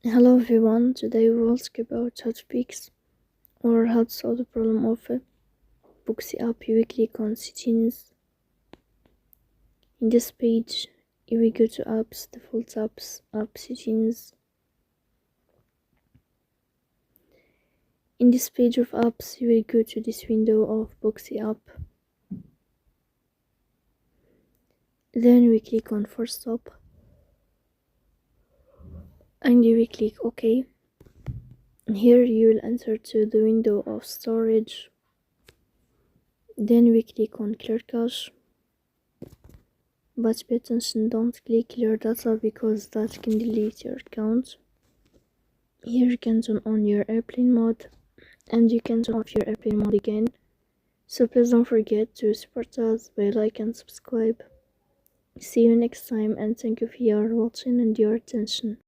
Hello everyone, today we will talk about how to fix or how to solve the problem of a Booksy app. You will click on settings. In this page, you will go to apps, default apps, app settings. In this page of apps, you will go to this window of Booksy app. Then we click on Force Stop and you will click OK. Here you will enter to the window of storage. Then we click on Clear Cache. But pay attention, don't click clear data because that can delete your account. Here you can turn on your airplane mode and you can turn off your airplane mode again. So please don't forget to support us by like and subscribe. See you next time and thank you for your watching and your attention.